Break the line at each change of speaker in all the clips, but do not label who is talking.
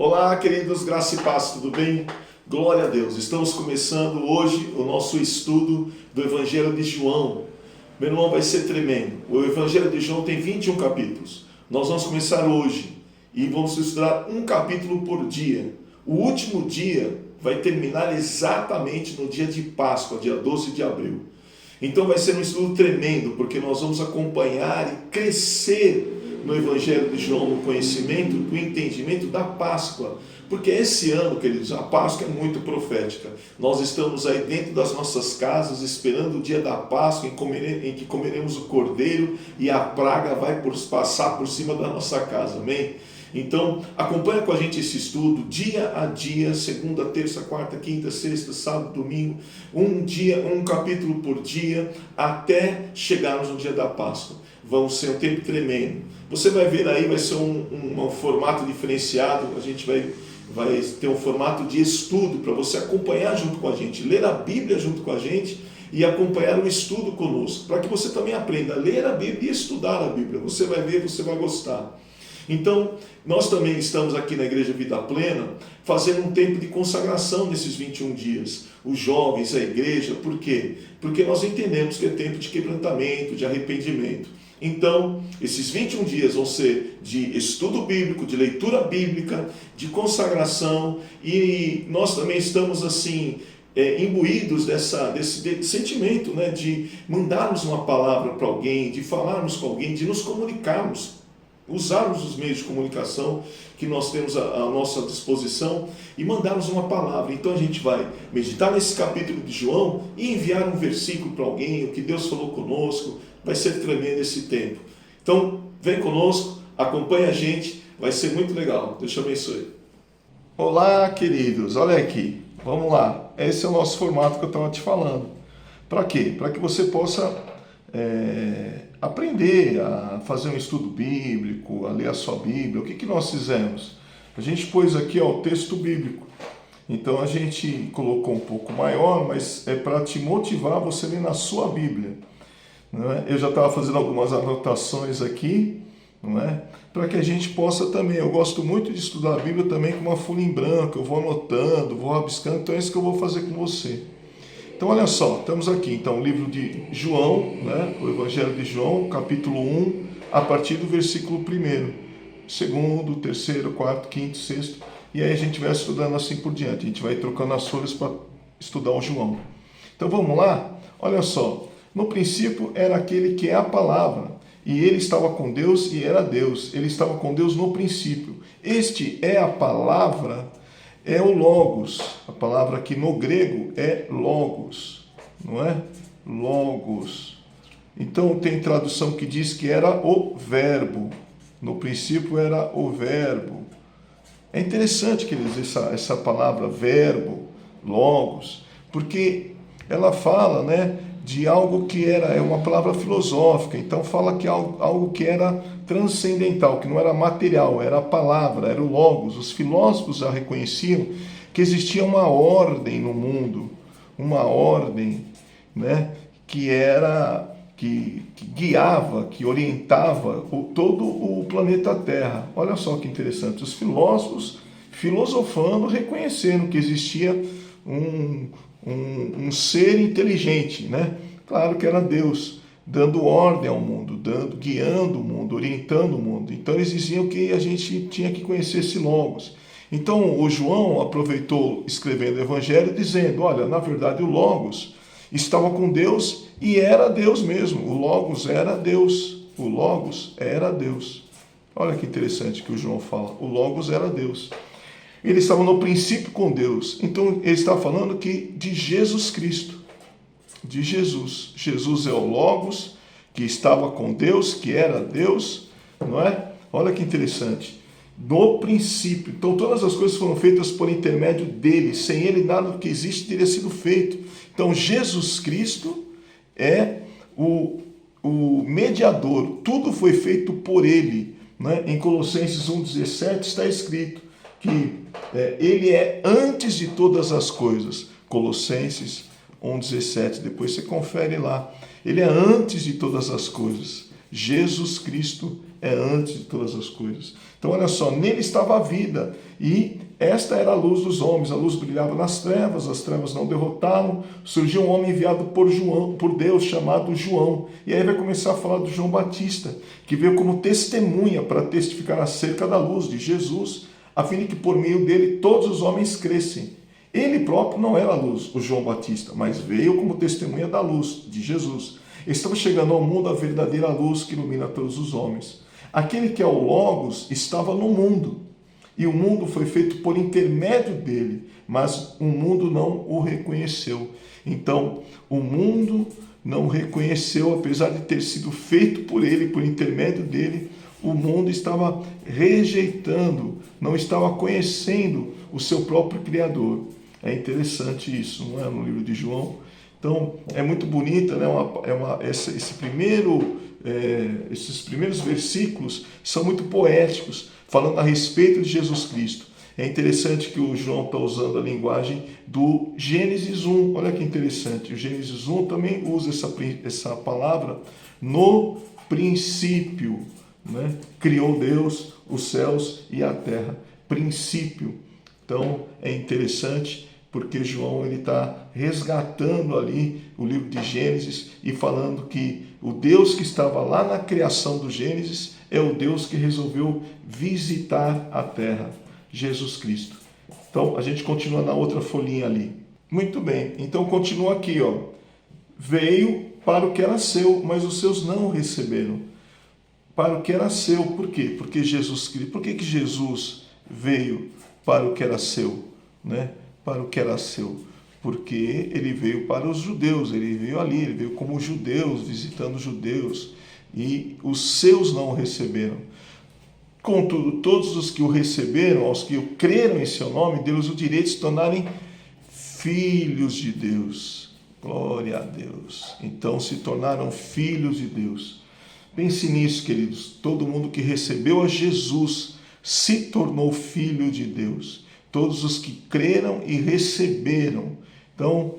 Olá, queridos, graça e paz, tudo bem? Glória a Deus. Estamos começando hoje o nosso estudo do Evangelho de João. Meu irmão, vai ser tremendo. O Evangelho de João tem 21 capítulos. Nós vamos começar hoje e vamos estudar um capítulo por dia. O último dia vai terminar exatamente no dia de Páscoa, dia 12 de abril. Então vai ser um estudo tremendo, porque nós vamos acompanhar e crescer no Evangelho de João, no conhecimento, no entendimento da Páscoa. Porque esse ano, queridos, a Páscoa é muito profética. Nós estamos aí dentro das nossas casas, esperando o dia da Páscoa, em que comeremos o cordeiro e a praga vai passar por cima da nossa casa, amém? Então, acompanha com a gente esse estudo, dia a dia, segunda, terça, quarta, quinta, sexta, sábado, domingo, um capítulo por dia, até chegarmos no dia da Páscoa. Vão ser um tempo tremendo. Você vai ver aí, vai ser um formato diferenciado, a gente vai ter um formato de estudo para você acompanhar junto com a gente, ler a Bíblia junto com a gente e acompanhar o estudo conosco, para que você também aprenda a ler a Bíblia e estudar a Bíblia. Você vai ver, você vai gostar. Então, nós também estamos aqui na Igreja Vida Plena fazendo um tempo de consagração nesses 21 dias. Os jovens, a igreja, por quê? Porque nós entendemos que é tempo de quebrantamento, de arrependimento. Então, esses 21 dias vão ser de estudo bíblico, de leitura bíblica, de consagração, e nós também estamos assim, imbuídos desse sentimento, né, de mandarmos uma palavra para alguém, de falarmos com alguém, de nos comunicarmos, usarmos os meios de comunicação que nós temos à nossa disposição e mandarmos uma palavra. Então a gente vai meditar nesse capítulo de João e enviar um versículo para alguém, o que Deus falou conosco. Vai ser tremendo esse tempo. Então, vem conosco, acompanha a gente, vai ser muito legal. Deus te abençoe. Olá, queridos, olha aqui, vamos lá. Esse é o nosso formato que eu estava te falando. Para quê? Para que você possa aprender a fazer um estudo bíblico, a ler a sua Bíblia. O que nós fizemos? A gente pôs aqui o texto bíblico. Então, a gente colocou um pouco maior, mas é para te motivar você a ler na sua Bíblia. Não é? Eu já estava fazendo algumas anotações aqui, não é? Para que a gente possa também, eu gosto muito de estudar a Bíblia também com uma folha em branco, eu vou anotando, vou rabiscando, então é isso que eu vou fazer com você. Então olha só, estamos aqui, então o livro de João, né? O Evangelho de João, capítulo 1, a partir do versículo 1, segundo, terceiro, quarto, quinto, sexto, e aí a gente vai estudando assim por diante, a gente vai trocando as folhas para estudar o João. Então vamos lá? Olha só. No princípio era aquele que é a palavra, e ele estava com Deus e era Deus. Ele estava com Deus no princípio. Este é a palavra, é o logos. A palavra aqui no grego é logos, não é? Logos. Então tem tradução que diz que era o verbo. No princípio era o verbo. É interessante, queridos, essa palavra verbo, logos, porque ela fala, né, de algo que é uma palavra filosófica, então fala que algo que era transcendental, que não era material, era a palavra, era o logos. Os filósofos já reconheciam que existia uma ordem no mundo, uma ordem, né, que guiava, que orientava todo o planeta Terra. Olha só que interessante, os filósofos filosofando reconheceram que existia um ser inteligente, né? Claro que era Deus, dando ordem ao mundo, guiando o mundo, orientando o mundo. Então eles diziam que a gente tinha que conhecer esse Logos. Então o João aproveitou escrevendo o Evangelho dizendo, olha, na verdade o Logos estava com Deus e era Deus mesmo. O Logos era Deus. O Logos era Deus. Olha que interessante que o João fala. O Logos era Deus. Ele estava no princípio com Deus. Então, ele está falando que de Jesus Cristo. De Jesus. Jesus é o Logos, que estava com Deus, que era Deus, não é? Olha que interessante. No princípio. Então, todas as coisas foram feitas por intermédio dele. Sem ele, nada do que existe teria sido feito. Então, Jesus Cristo é o mediador. Tudo foi feito por ele. Né? Em Colossenses 1,17 está escrito que ele é antes de todas as coisas. Colossenses 1,17, depois você confere lá. Ele é antes de todas as coisas. Jesus Cristo é antes de todas as coisas. Então, olha só, nele estava a vida, e esta era a luz dos homens. A luz brilhava nas trevas, as trevas não derrotaram. Surgiu um homem enviado por Deus, chamado João. E aí vai começar a falar do João Batista, que veio como testemunha para testificar acerca da luz de Jesus, a fim de que por meio dele todos os homens crescem. Ele próprio não era a luz, o João Batista, mas veio como testemunha da luz de Jesus. Estamos chegando ao mundo a verdadeira luz que ilumina todos os homens. Aquele que é o Logos estava no mundo, e o mundo foi feito por intermédio dele, mas o mundo não o reconheceu. Então, o mundo não o reconheceu, apesar de ter sido feito por ele, por intermédio dele. O mundo estava rejeitando, não estava conhecendo o seu próprio Criador. É interessante isso, não é? No livro de João. Então, é muito bonita, né? Esses primeiros versículos são muito poéticos, falando a respeito de Jesus Cristo. É interessante que o João está usando a linguagem do Gênesis 1. Olha que interessante. O Gênesis 1 também usa essa palavra no princípio, né? Criou Deus os céus e a terra. Princípio. Então, é interessante porque João está resgatando ali o livro de Gênesis e falando que o Deus que estava lá na criação do Gênesis é o Deus que resolveu visitar a terra, Jesus Cristo. Então, a gente continua na outra folhinha ali. Muito bem, então continua aqui, ó. Veio para o que era seu, mas os seus não o receberam. Para o que era seu, por quê? Porque Jesus Cristo. Por que Jesus veio para o que era seu, né? Para o que era seu, porque ele veio para os judeus, ele veio ali, ele veio como judeus, visitando os judeus, e os seus não o receberam. Contudo, todos os que o receberam, aos que creram em seu nome, deu-lhes o direito de se tornarem filhos de Deus. Glória a Deus. Então se tornaram filhos de Deus. Pense nisso, queridos. Todo mundo que recebeu a Jesus se tornou filho de Deus. Todos os que creram e receberam. Então,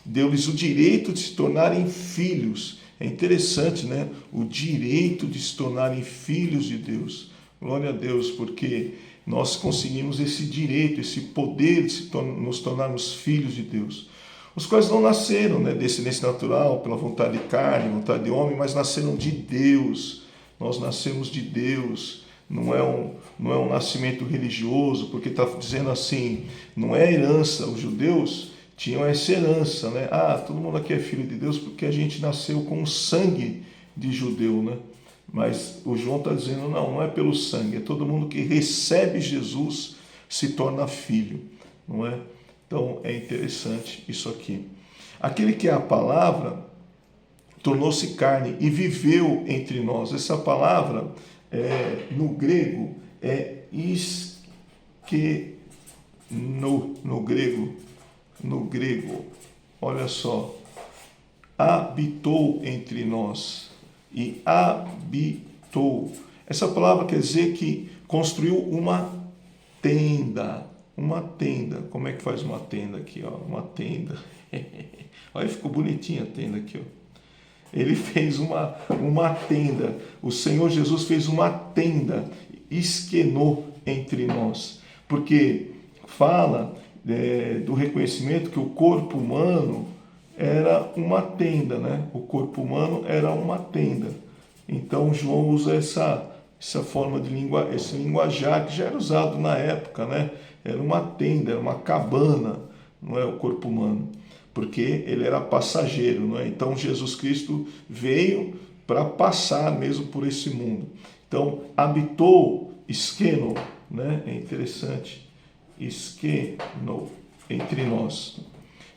deu-lhes o direito de se tornarem filhos. É interessante, né? O direito de se tornarem filhos de Deus. Glória a Deus, porque nós conseguimos esse direito, esse poder de nos tornarmos filhos de Deus. Os quais não nasceram, né, descendência natural, pela vontade de carne, vontade de homem, mas nasceram de Deus. Nós nascemos de Deus. Não é um nascimento religioso, porque está dizendo assim, não é herança. Os judeus tinham essa herança, né? Todo mundo aqui é filho de Deus porque a gente nasceu com sangue de judeu, né? Mas o João está dizendo, não é pelo sangue, é todo mundo que recebe Jesus se torna filho, não é? Então é interessante isso aqui. Aquele que é a palavra tornou-se carne e viveu entre nós. Essa palavra no grego é no grego, olha só, habitou entre nós, e habitou, essa palavra quer dizer que construiu uma tenda, como é que faz uma tenda aqui, ó, uma tenda, olha, ficou bonitinha a tenda aqui, ó. Ele fez uma tenda, o Senhor Jesus fez uma tenda, esquenou entre nós, porque fala do reconhecimento que o corpo humano era uma tenda, né? O corpo humano era uma tenda. Então João usa essa forma de esse linguajar que já era usado na época, né? Era uma tenda, era uma cabana, não é o corpo humano, porque ele era passageiro, não é? Então Jesus Cristo veio para passar mesmo por esse mundo. Então habitou, esqueno, né? É interessante, esqueno, entre nós.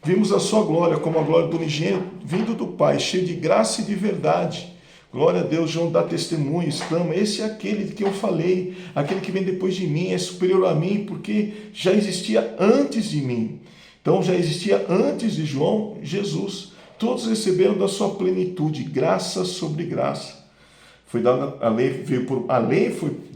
Vimos a sua glória como a glória do unigênito vindo do Pai, cheio de graça e de verdade. Glória a Deus, João dá testemunho, exclama, esse é aquele de que eu falei, aquele que vem depois de mim, é superior a mim, porque já existia antes de mim. Então já existia antes de João, Jesus. Todos receberam da sua plenitude, graça sobre graça. Foi dada, a lei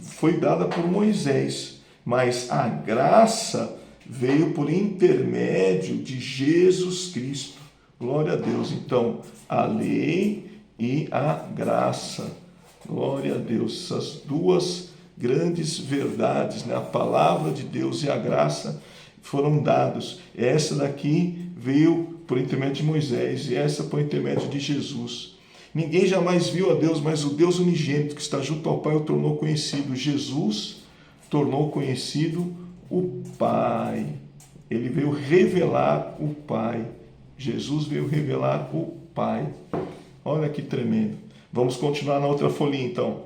foi dada por Moisés, mas a graça veio por intermédio de Jesus Cristo. Glória a Deus. Então, a lei e a graça. Glória a Deus. Essas duas grandes verdades, né? A palavra de Deus e a graça foram dados. Essa daqui veio por intermédio de Moisés e essa por intermédio de Jesus. Ninguém jamais viu a Deus, mas o Deus unigênito que está junto ao Pai o tornou conhecido. Jesus tornou conhecido o Pai. Ele veio revelar o Pai. Jesus veio revelar o Pai. Olha que tremendo. Vamos continuar na outra folhinha então.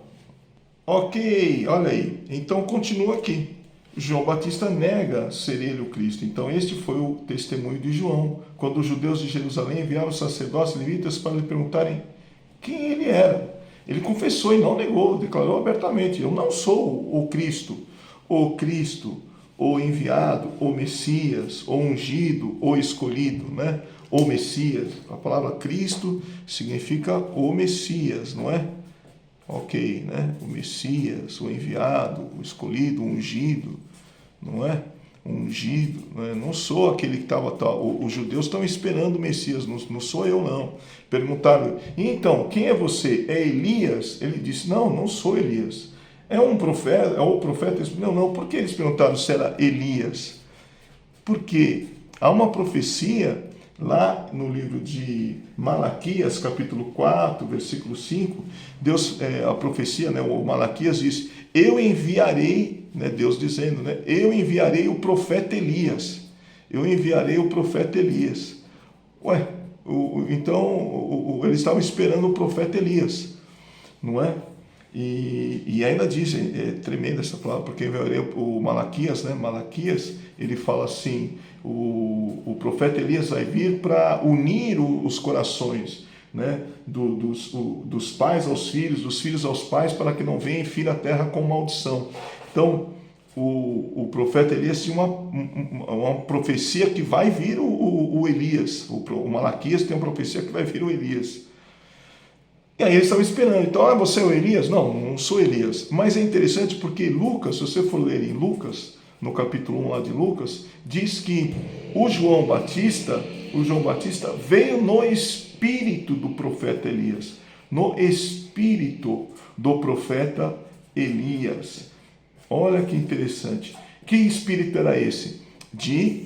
Ok, olha aí. Então continua aqui. João Batista nega ser ele o Cristo. Então este foi o testemunho de João, quando os judeus de Jerusalém enviaram os sacerdotes levitas para lhe perguntarem quem ele era. Ele confessou e não negou, declarou abertamente: eu não sou o Cristo, o enviado, o Messias, o ungido, o escolhido, né? O Messias. A palavra Cristo significa o Messias, não é? Ok, né? O Messias, o enviado, o escolhido, o ungido, não é? Ungido, né? Não sou aquele que estava... Os judeus estão esperando o Messias, não sou eu não. Perguntaram, então, quem é você? É Elias? Ele disse, não sou Elias. É um profeta? É o profeta? Não. Por que eles perguntaram se era Elias? Porque há uma profecia lá no livro de Malaquias, capítulo 4, versículo 5, Deus, a profecia, né, o Malaquias diz, eu enviarei, né, Deus dizendo, né, eu enviarei o profeta Elias. Eu enviarei o profeta Elias. Então, eles estavam esperando o profeta Elias, não é? E ainda dizem, é tremenda essa palavra, porque enviarei o Malaquias, né? Malaquias, ele fala assim, o profeta Elias vai vir para unir os corações, né? Dos pais aos filhos, dos filhos aos pais, para que não venha e fira a terra com maldição. Então, o profeta Elias tinha uma profecia que vai vir o Elias. O Malaquias tem uma profecia que vai vir o Elias. E aí eles estavam esperando. Então, você é o Elias? Não sou Elias. Mas é interessante porque Lucas, se você for ler em Lucas, no capítulo 1 lá de Lucas, diz que o João Batista veio no espírito do profeta Elias. No espírito do profeta Elias. Olha que interessante. Que espírito era esse? De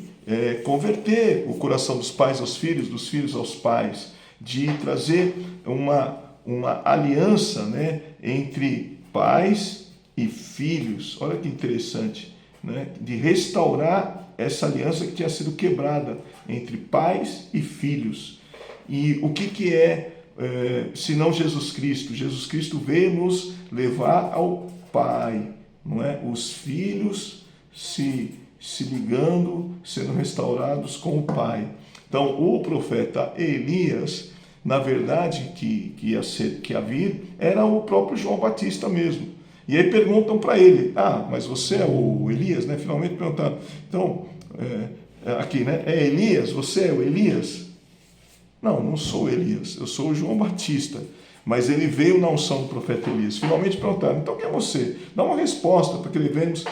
converter o coração dos pais aos filhos, dos filhos aos pais, de trazer uma aliança, né, entre pais e filhos. Olha que interessante, né? De restaurar essa aliança que tinha sido quebrada entre pais e filhos. E o que é senão Jesus Cristo? Jesus Cristo veio nos levar ao Pai, não é? Os filhos se ligando, sendo restaurados com o Pai. Então, o profeta Elias, na verdade, que ia vir, era o próprio João Batista mesmo. E aí perguntam para ele, mas você é o Elias, né? Finalmente perguntaram. Então, aqui, né? É Elias? Você é o Elias? Não sou Elias, eu sou o João Batista. Mas ele veio na unção do profeta Elias. Finalmente perguntaram, então quem é você? Dá uma resposta para que ele vemos,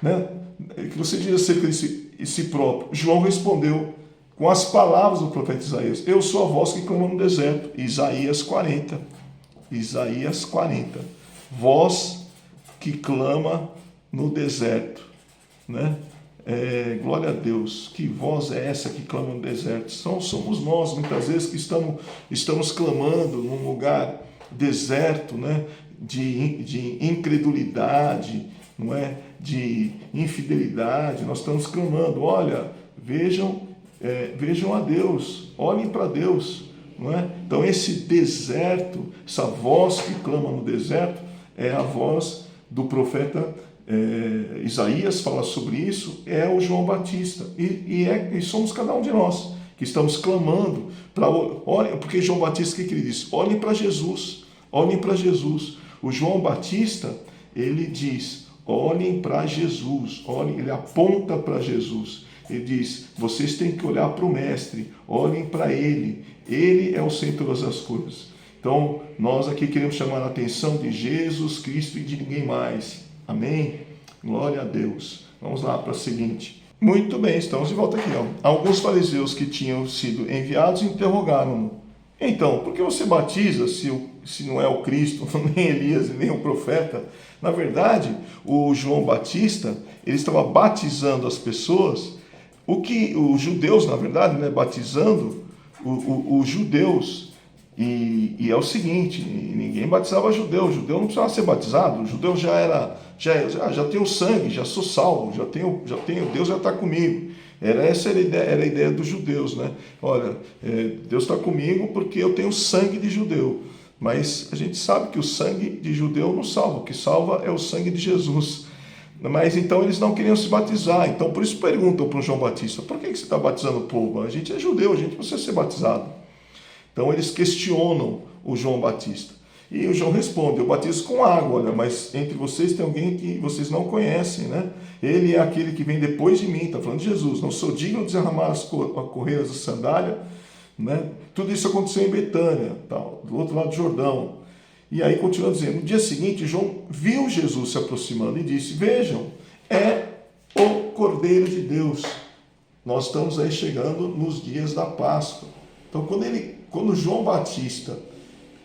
né? Que você diz acerca de si próprio. João respondeu com as palavras do profeta Isaías, eu sou a voz que clama no deserto. Isaías 40. Isaías 40. Voz que clama no deserto, né? Glória a Deus. Que voz é essa que clama no deserto? Somos nós, muitas vezes, que estamos clamando num lugar deserto, né? De incredulidade, não é? De infidelidade. Nós estamos clamando, olha, vejam a Deus, olhem para Deus, não é? Então esse deserto, essa voz que clama no deserto, é a voz do profeta Isaías, fala sobre isso, é o João Batista, e somos cada um de nós, que estamos clamando, porque João Batista, o que ele diz? Olhem para Jesus, olhem para Jesus. O João Batista, ele diz, olhem para Jesus, ele aponta para Jesus. Ele diz, vocês têm que olhar para o Mestre, olhem para Ele é o centro de todas as coisas. Então, nós aqui queremos chamar a atenção de Jesus Cristo e de ninguém mais. Amém? Glória a Deus. Vamos lá para a seguinte. Muito bem, estamos de volta aqui. Alguns fariseus que tinham sido enviados interrogaram-no. Então, por que você batiza se não é o Cristo, nem Elias, nem o profeta? Na verdade, o João Batista, ele estava batizando as pessoas, o que os judeus, na verdade, né, batizando os judeus. E é o seguinte, ninguém batizava judeu, o judeu não precisava ser batizado, o judeu já tem o sangue, já sou salvo, já tenho, Deus já está comigo. Essa era a ideia dos judeus, né? Olha, Deus está comigo porque eu tenho sangue de judeu. Mas a gente sabe que o sangue de judeu não salva, o que salva é o sangue de Jesus. Mas então eles não queriam se batizar. Então por isso perguntam para o João Batista: por que você está batizando o povo? A gente é judeu, a gente precisa ser batizado. Então eles questionam o João Batista. E o João responde: eu batizo com água, olha, mas entre vocês tem alguém que vocês não conhecem, né? Ele é aquele que vem depois de mim, está falando de Jesus. Não sou digno de derramar as correias da sandália, né? Tudo isso aconteceu em Betânia, tal, do outro lado do Jordão. E aí continua dizendo: no dia seguinte, João viu Jesus se aproximando e disse: vejam, é o Cordeiro de Deus. Nós estamos aí chegando nos dias da Páscoa. Então quando João Batista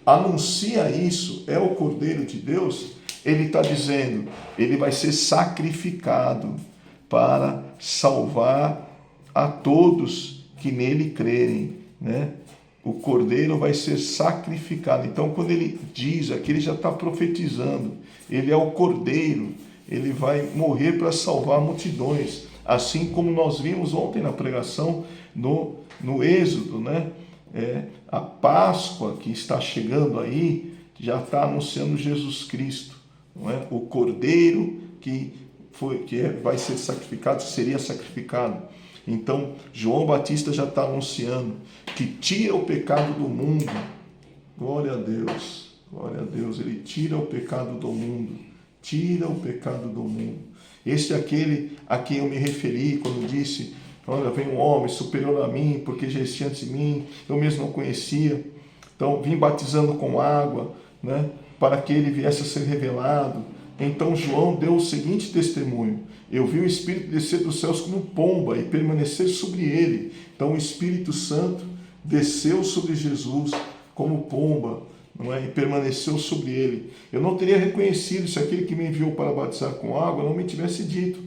anuncia isso, é o Cordeiro de Deus, ele está dizendo, ele vai ser sacrificado para salvar a todos que nele crerem, né? O Cordeiro vai ser sacrificado. Então, quando ele diz aqui, ele já está profetizando. Ele é o Cordeiro, ele vai morrer para salvar multidões. Assim como nós vimos ontem na pregação no Êxodo, né? A Páscoa que está chegando aí já está anunciando Jesus Cristo, não é? O Cordeiro que vai ser sacrificado, seria sacrificado. Então, João Batista já está anunciando que tira o pecado do mundo. Glória a Deus, ele tira o pecado do mundo, tira o pecado do mundo. Este é aquele a quem eu me referi quando disse: olha, vem um homem superior a mim, porque já existia antes de mim, eu mesmo não conhecia. Então, vim batizando com água, né, para que ele viesse a ser revelado. Então, João deu o seguinte testemunho: eu vi o Espírito descer dos céus como pomba e permanecer sobre ele. Então, o Espírito Santo desceu sobre Jesus como pomba, não é? E permaneceu sobre ele. Eu não teria reconhecido se aquele que me enviou para batizar com água não me tivesse dito: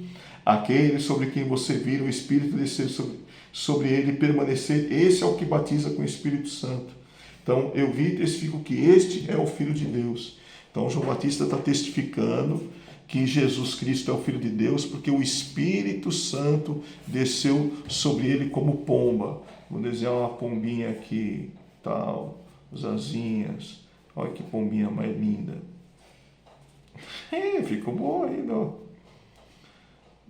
aquele sobre quem você vira o Espírito descer sobre ele e permanecer, esse é o que batiza com o Espírito Santo. Então, eu vi e testifico que este é o Filho de Deus. Então, João Batista está testificando que Jesus Cristo é o Filho de Deus, porque o Espírito Santo desceu sobre ele como pomba. Vou desenhar uma pombinha aqui, tal, as asinhas. Olha que pombinha mais linda. Ficou bom ainda, ó.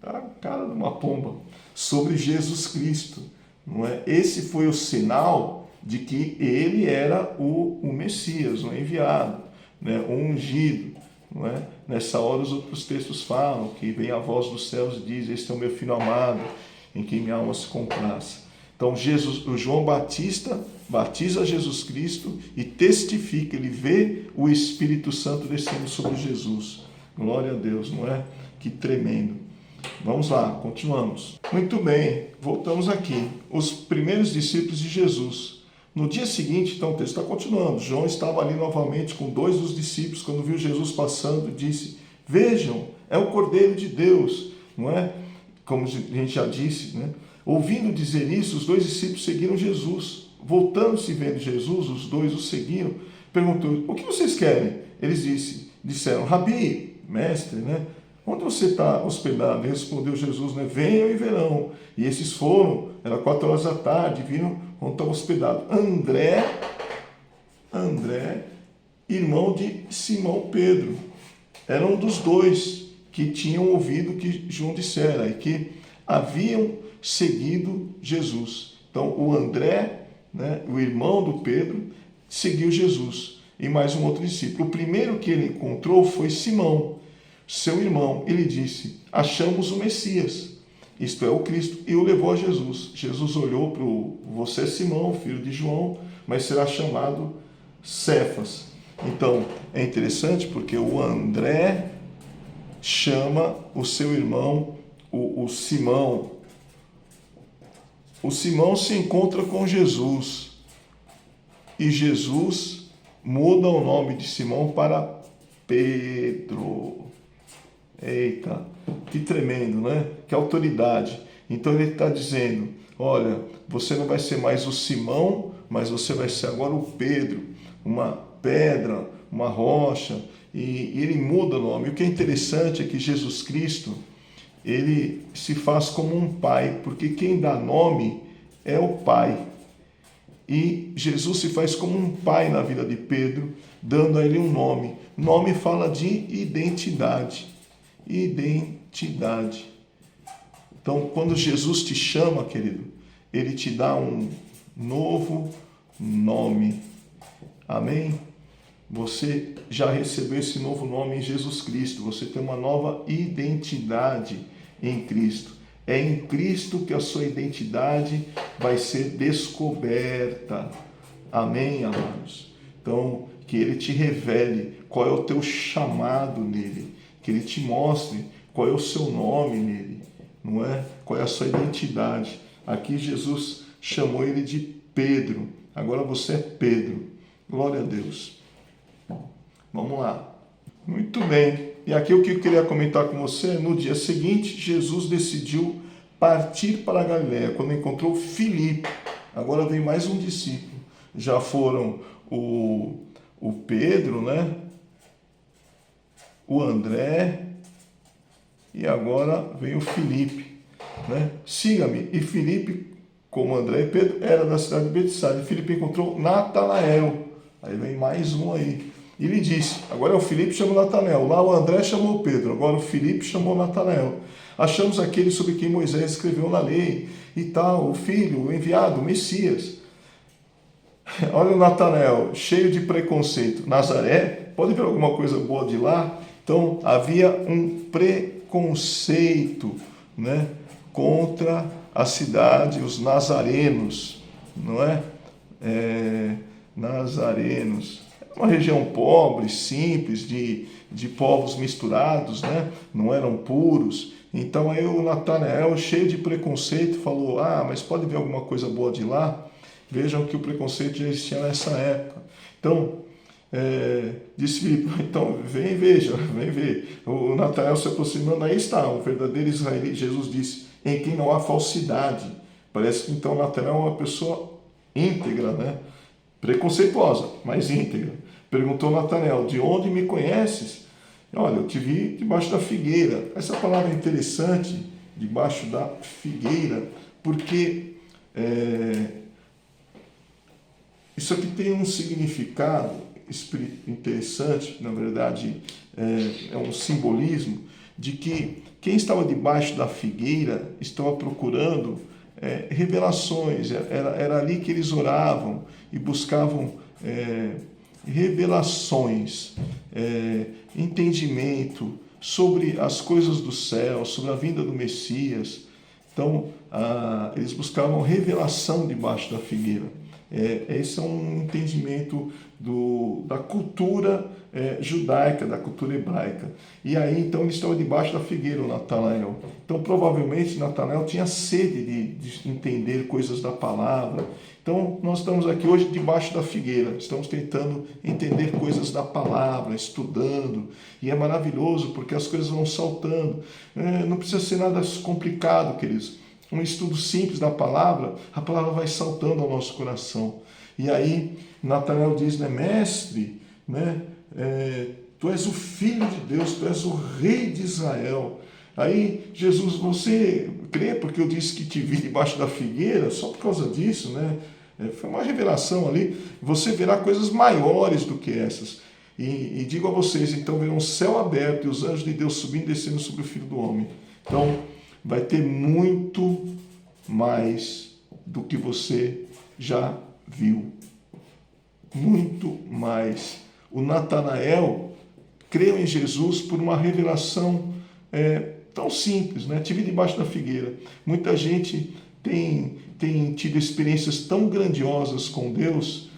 A cara de uma pomba, sobre Jesus Cristo, não é? Esse foi o sinal de que ele era o Messias, o enviado, né? O ungido, não é? Nessa hora os outros textos falam que vem a voz dos céus e diz: este é o meu filho amado, em quem minha alma se compraze. Então o João Batista batiza Jesus Cristo e testifica, ele vê o Espírito Santo descendo sobre Jesus. Glória a Deus, não é? Que tremendo. Vamos lá, continuamos. Muito bem, voltamos aqui. Os primeiros discípulos de Jesus. No dia seguinte, então o texto está continuando. João estava ali novamente com 2 dos discípulos, quando viu Jesus passando, disse: vejam, é o Cordeiro de Deus, não é? Como a gente já disse, né? Ouvindo dizer isso, os 2 discípulos seguiram Jesus. Voltando-se e vendo Jesus, os 2 o seguiram. Perguntou: o que vocês querem? Eles disseram: Rabi, mestre, né? Onde você está hospedado? E respondeu Jesus, né? Venham e verão. E esses foram, era 4 horas da tarde, viram onde estava hospedado. André, irmão de Simão Pedro. Era um dos 2 que tinham ouvido o que João dissera e que haviam seguido Jesus. Então, o André, né, o irmão do Pedro, seguiu Jesus. E mais um outro discípulo. O primeiro que ele encontrou foi Simão, seu irmão. Ele disse: achamos o Messias, isto é, o Cristo, e o levou a Jesus. Jesus olhou para você é Simão, filho de João, mas será chamado Cefas. Então, é interessante porque o André chama o seu irmão, o Simão. O Simão se encontra com Jesus. E Jesus muda o nome de Simão para Pedro. Eita, que tremendo, né? Que autoridade. Então ele está dizendo, olha, você não vai ser mais o Simão, mas você vai ser agora o Pedro, uma pedra, uma rocha, e ele muda o nome. O que é interessante é que Jesus Cristo, ele se faz como um pai, porque quem dá nome é o pai. E Jesus se faz como um pai na vida de Pedro, dando a ele um nome. Nome fala de identidade. Identidade. Então, quando Jesus te chama, querido, ele te dá um novo nome. Amém? Você já recebeu esse novo nome em Jesus Cristo. Você tem uma nova identidade em Cristo. É em Cristo que a sua identidade vai ser descoberta. Amém, amados? Então, que Ele te revele qual é o teu chamado nele. Que Ele te mostre qual é o seu nome nele. Não é? Qual é a sua identidade. Aqui Jesus chamou ele de Pedro. Agora você é Pedro. Glória a Deus. Vamos lá. Muito bem. E aqui o que eu queria comentar com você, no dia seguinte, Jesus decidiu partir para a Galileia, quando encontrou Filipe. Agora vem mais um discípulo. Já foram o Pedro, né? O André, e agora vem o Filipe, né? Siga-me. E Filipe, como André e Pedro, era da cidade de Betsaida. E Filipe encontrou Natanael. Aí vem mais um aí. E ele disse, agora é o Filipe chamou Natanael, lá o André chamou Pedro, agora o Filipe chamou Natanael. Achamos aquele sobre quem Moisés escreveu na lei, e tal, o filho, o enviado, o Messias. Olha o Natanael, cheio de preconceito. Nazaré, pode ver alguma coisa boa de lá? Então, havia um preconceito, né, contra a cidade, os nazarenos, não é? Nazarenos. Uma região pobre, simples, de povos misturados, né? Não eram puros. Então aí o Natanael, cheio de preconceito, falou, mas pode ver alguma coisa boa de lá? Vejam que o preconceito já existia nessa época. Então, disse Filipe, então vem veja, vem ver. O Natanael se aproximando, aí está, o verdadeiro israelita. Jesus disse, em quem não há falsidade. Parece que então Natanael é uma pessoa íntegra, né? Preconceituosa, mas íntegra. Perguntou Natanael, de onde me conheces? Olha, eu te vi debaixo da figueira. Essa palavra é interessante, debaixo da figueira, porque isso aqui tem um significado interessante, na verdade, é um simbolismo de que quem estava debaixo da figueira estava procurando revelações, era ali que eles oravam e buscavam revelações, entendimento sobre as coisas do céu, sobre a vinda do Messias. Então, eles buscavam revelação debaixo da figueira. Esse é um entendimento da cultura judaica, da cultura hebraica. E aí, então, eles estavam debaixo da figueira, o Natanael. Então, provavelmente, Natanael tinha sede de entender coisas da palavra. Então, nós estamos aqui hoje debaixo da figueira, estamos tentando entender coisas da palavra, estudando, e é maravilhoso porque as coisas vão saltando. Não precisa ser nada complicado, queridos. Um estudo simples da palavra, a palavra vai saltando ao nosso coração. E aí, Natanael diz, né, mestre, né, tu és o Filho de Deus, tu és o Rei de Israel. Aí, Jesus, você crê porque eu disse que te vi debaixo da figueira? Só por causa disso, né? Foi uma revelação ali. Você verá coisas maiores do que essas. E digo a vocês, então verão o céu aberto e os anjos de Deus subindo e descendo sobre o Filho do Homem. Então, vai ter muito mais do que você já viu. Muito mais. O Natanael creu em Jesus por uma revelação tão simples, né? Te vi debaixo da figueira. Muita gente tem tido experiências tão grandiosas com Deus,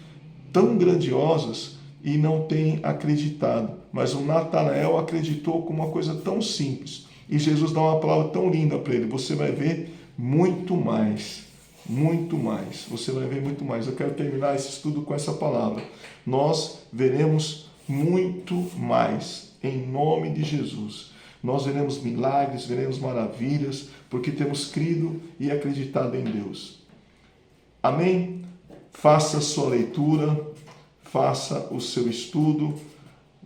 tão grandiosas, e não tem acreditado. Mas o Natanael acreditou com uma coisa tão simples. E Jesus dá uma palavra tão linda para ele. Você vai ver muito mais. muito mais. Você vai ver muito mais. Eu quero terminar esse estudo com essa palavra. Nós veremos muito mais, em nome de Jesus. Nós veremos milagres, veremos maravilhas, porque temos crido e acreditado em Deus. Amém? Faça a sua leitura, faça o seu estudo,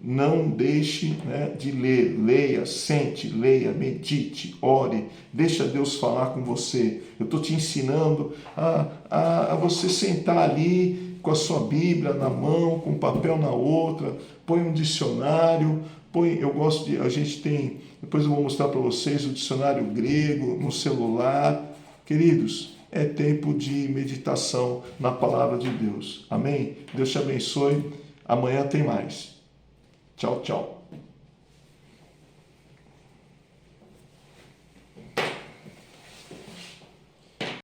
não deixe de ler, leia, sente, leia, medite, ore, deixa Deus falar com você. Eu estou te ensinando a você sentar ali com a sua Bíblia na mão, com o papel na outra, põe um dicionário, a gente tem, depois eu vou mostrar para vocês o dicionário grego no celular. Queridos, é tempo de meditação na palavra de Deus. Amém? Deus te abençoe. Amanhã tem mais. Tchau, tchau.